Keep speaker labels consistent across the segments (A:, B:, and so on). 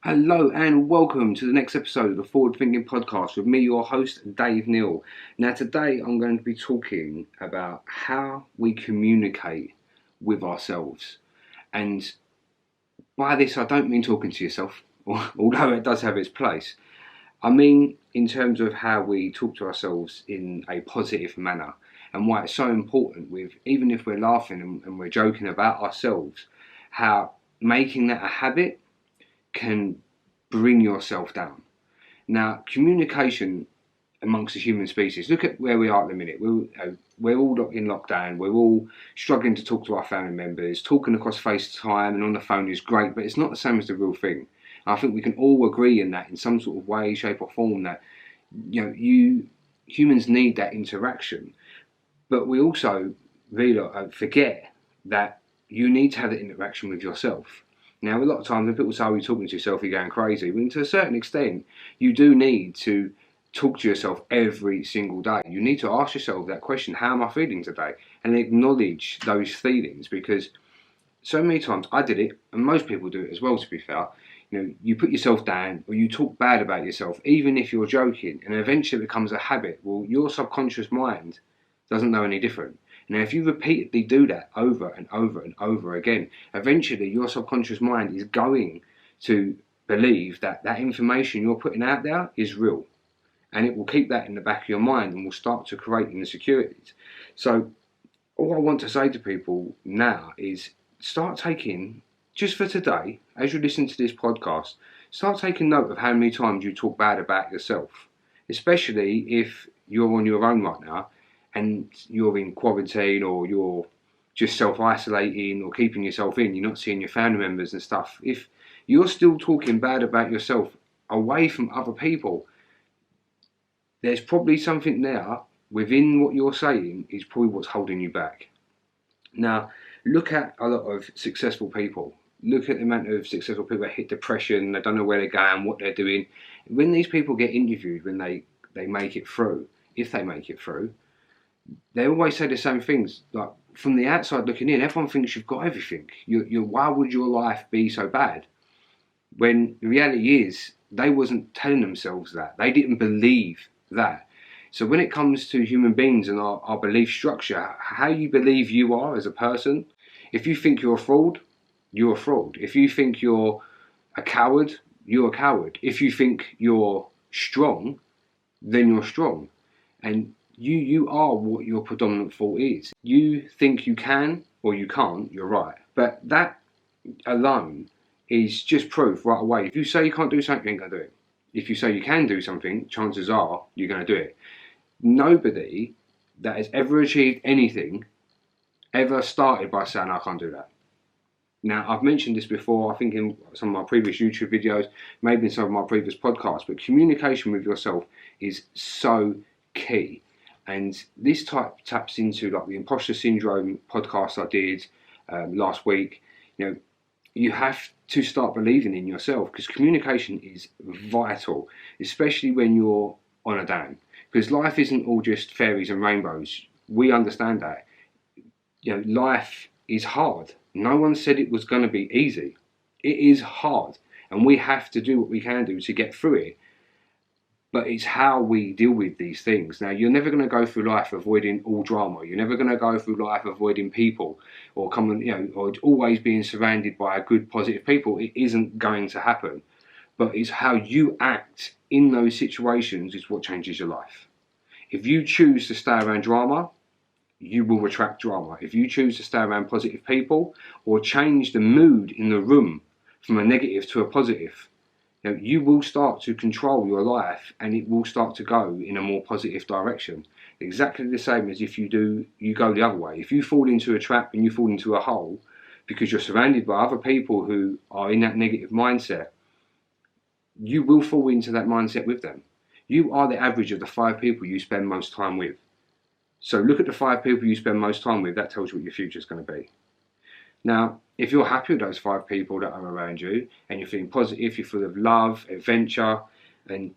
A: Hello and welcome to the next episode of the Forward Thinking Podcast with me, your host, Dave Neal. Now, today I'm going to be talking about how we communicate with ourselves. And by this, I don't mean talking to yourself, although it does have its place. I mean, in terms of how we talk to ourselves in a positive manner and why it's so important with, even if we're laughing and we're joking about ourselves, how making that a habit can bring yourself down. Now, communication amongst the human species, look at where we are at the minute. We're all in lockdown, we're all struggling to talk to our family members. Talking across FaceTime and on the phone is great, but it's not the same as the real thing. And I think we can all agree in that in some sort of way, shape or form that humans need that interaction. But we also really forget that you need to have that interaction with yourself. Now, a lot of times when people say, "Oh, you're talking to yourself, you're going crazy," well, to a certain extent, you do need to talk to yourself every single day. You need to ask yourself that question: how am I feeling today? And acknowledge those feelings, because so many times I did it, and most people do it as well, to be fair. You put yourself down or you talk bad about yourself, even if you're joking, and eventually it becomes a habit. Well, your subconscious mind doesn't know any different. Now, if you repeatedly do that over and over and over again, eventually your subconscious mind is going to believe that that information you're putting out there is real. And it will keep that in the back of your mind and will start to create insecurities. So, all I want to say to people now is start taking, just for today, as you listen to this podcast, start taking note of how many times you talk bad about yourself, especially if you're on your own right now and you're in quarantine or you're just self-isolating or keeping yourself in, you're not seeing your family members and stuff. If you're still talking bad about yourself away from other people, there's probably something there within what you're saying is probably what's holding you back. Now, look at a lot of successful people. Look at the amount of successful people that hit depression, they don't know where they're going, what they're doing. When these people get interviewed, when they make it through, if they make it through, they always say the same things. Like, from the outside looking in, everyone thinks you've got everything. Why would your life be so bad? When the reality is, they wasn't telling themselves that. They didn't believe that. So when it comes to human beings and our belief structure, how you believe you are as a person, if you think you're a fraud, you're a fraud. If you think you're a coward, you're a coward. If you think you're strong, then you're strong. And you are what your predominant fault is. You think you can or you can't, you're right. But that alone is just proof right away. If you say you can't do something, you ain't going to do it. If you say you can do something, chances are you're going to do it. Nobody that has ever achieved anything ever started by saying, "I can't do that." Now, I've mentioned this before, I think in some of my previous YouTube videos, maybe in some of my previous podcasts, but communication with yourself is so key. And this taps into like the imposter syndrome podcast I did last week. You have to start believing in yourself, because communication is vital, especially when you're on a down. Because life isn't all just fairies and rainbows. We understand that. Life is hard. No one said it was going to be easy. It is hard, and we have to do what we can do to get through it. But it's how we deal with these things. Now, you're never going to go through life avoiding all drama. You're never going to go through life avoiding people or or always being surrounded by good, positive people. It isn't going to happen. But it's how you act in those situations is what changes your life. If you choose to stay around drama, you will attract drama. If you choose to stay around positive people or change the mood in the room from a negative to a positive, you will start to control your life and it will start to go in a more positive direction. Exactly the same as if you go the other way. If you fall into a trap and you fall into a hole because you're surrounded by other people who are in that negative mindset, you will fall into that mindset with them. You are the average of the 5 people you spend most time with. So look at the 5 people you spend most time with, that tells you what your future is going to be. Now, if you're happy with those 5 people that are around you and you're feeling positive, you're full of love, adventure, and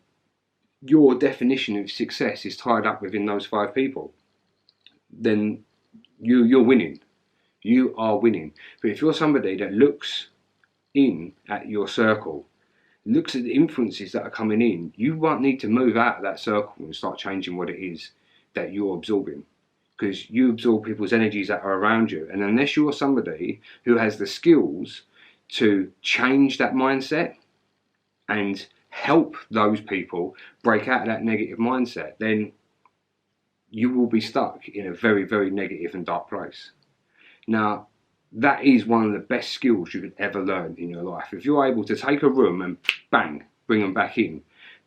A: your definition of success is tied up within those 5 people, then you're winning. You are winning. But if you're somebody that looks in at your circle, looks at the influences that are coming in, you won't need to move out of that circle and start changing what it is that you're absorbing. Because you absorb people's energies that are around you. And unless you're somebody who has the skills to change that mindset and help those people break out of that negative mindset, then you will be stuck in a very, very negative and dark place. Now, that is one of the best skills you could ever learn in your life. If you're able to take a room and bang, bring them back in,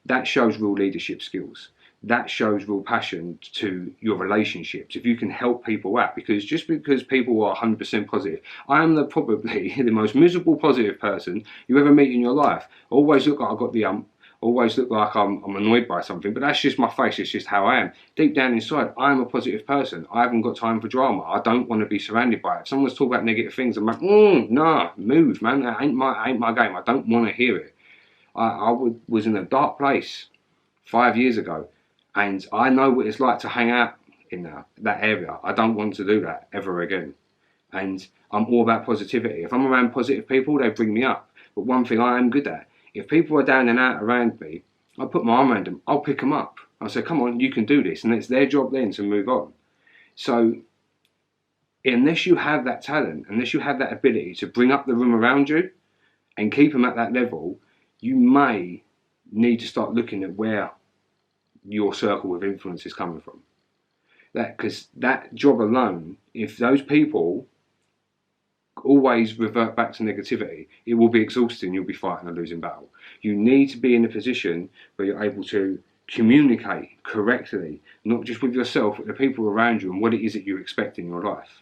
A: that shows real leadership skills. That shows real passion to your relationships. If you can help people out, because just because people are 100% positive, I am probably the most miserable positive person you ever meet in your life. I always look like I've got the always look like I'm annoyed by something, but that's just my face, it's just how I am. Deep down inside, I am a positive person. I haven't got time for drama. I don't want to be surrounded by it. If someone's talking about negative things, I'm like, nah, move, man, that ain't my game. I don't want to hear it. I was in a dark place 5 years ago, and I know what it's like to hang out in that area. I don't want to do that ever again. And I'm all about positivity. If I'm around positive people, they bring me up. But one thing I am good at, if people are down and out around me, I'll put my arm around them, I'll pick them up. I'll say, come on, you can do this. And it's their job then to move on. So unless you have that talent, unless you have that ability to bring up the room around you and keep them at that level, you may need to start looking at where your circle of influence is coming from. Because that job alone, if those people always revert back to negativity, it will be exhausting. You'll be fighting a losing battle. You need to be in a position where you're able to communicate correctly, not just with yourself, but the people around you, and what it is that you expect in your life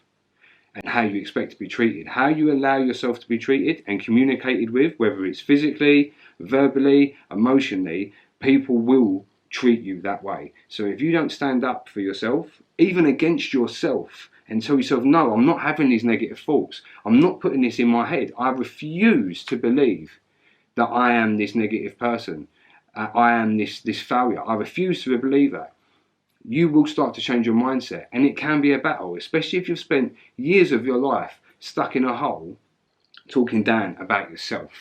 A: and how you expect to be treated. How you allow yourself to be treated and communicated with, whether it's physically, verbally, emotionally, people will treat you that way. So if you don't stand up for yourself, even against yourself, and tell yourself, no, I'm not having these negative thoughts. I'm not putting this in my head. I refuse to believe that I am this negative person. I am this failure. I refuse to believe that. You will start to change your mindset, and it can be a battle, especially if you've spent years of your life stuck in a hole talking down about yourself.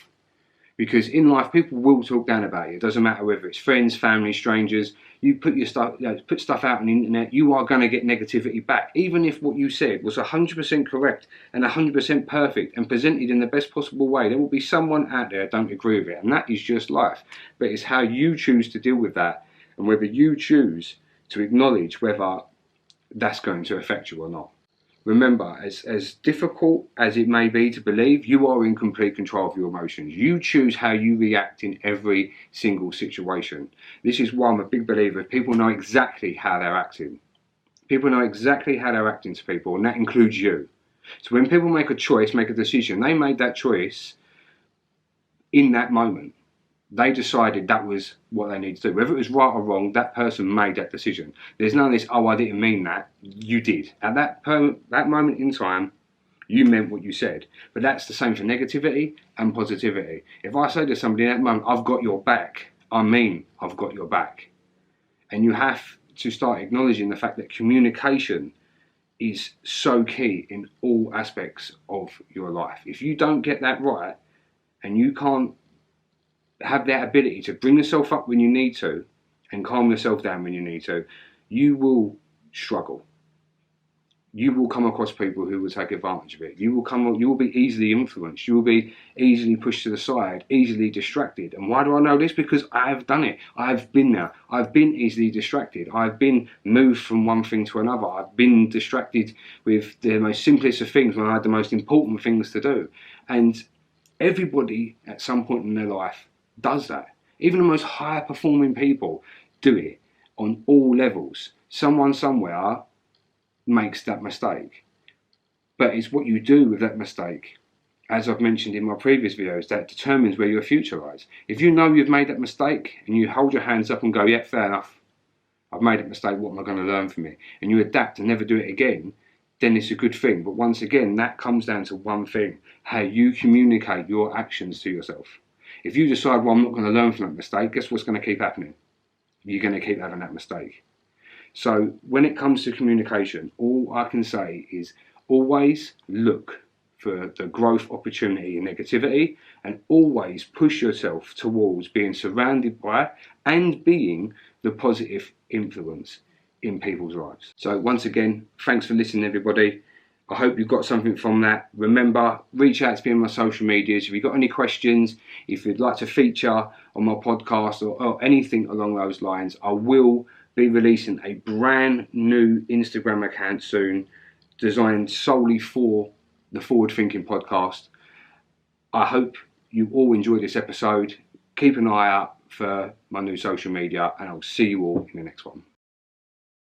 A: Because in life, people will talk down about you. It doesn't matter whether it's friends, family, strangers. You put your stuff, put stuff out on the internet, you are going to get negativity back. Even if what you said was 100% correct and 100% perfect and presented in the best possible way, there will be someone out there that don't agree with it, and that is just life. But it's how you choose to deal with that, and whether you choose to acknowledge whether that's going to affect you or not. Remember, as difficult as it may be to believe, you are in complete control of your emotions. You choose how you react in every single situation. This is why I'm a big believer. People know exactly how they're acting. People know exactly how they're acting to people, and that includes you. So when people make a choice, make a decision, they made that choice in that moment. They decided that was what they needed to do. Whether it was right or wrong, that person made that decision. There's none of this, oh, I didn't mean that. You did. At that moment in time, you meant what you said. But that's the same for negativity and positivity. If I say to somebody in that moment, I've got your back, I mean I've got your back. And you have to start acknowledging the fact that communication is so key in all aspects of your life. If you don't get that right, and you can't have that ability to bring yourself up when you need to and calm yourself down when you need to, you will struggle. You will come across people who will take advantage of it. You will be easily influenced. You will be easily pushed to the side, easily distracted. And why do I know this? Because I've done it. I've been there. I've been easily distracted. I've been moved from one thing to another. I've been distracted with the most simplest of things when I had the most important things to do. And everybody at some point in their life does that. Even the most high performing people do it on all levels. Someone somewhere makes that mistake. But it's what you do with that mistake, as I've mentioned in my previous videos, that determines where your future lies. If you know you've made that mistake and you hold your hands up and go, yeah, fair enough, I've made a mistake, what am I going to learn from it? And you adapt and never do it again, then it's a good thing. But once again, that comes down to one thing: how you communicate your actions to yourself. If you decide, well, I'm not going to learn from that mistake, guess what's going to keep happening? You're going to keep having that mistake. So when it comes to communication, all I can say is always look for the growth, opportunity and negativity, and always push yourself towards being surrounded by and being the positive influence in people's lives. So once again, thanks for listening, everybody. I hope you got something from that. Remember, reach out to me on my social medias if you've got any questions, if you'd like to feature on my podcast or anything along those lines. I will be releasing a brand new Instagram account soon, designed solely for the Forward Thinking Podcast. I hope you all enjoyed this episode. Keep an eye out for my new social media, and I'll see you all in the next one.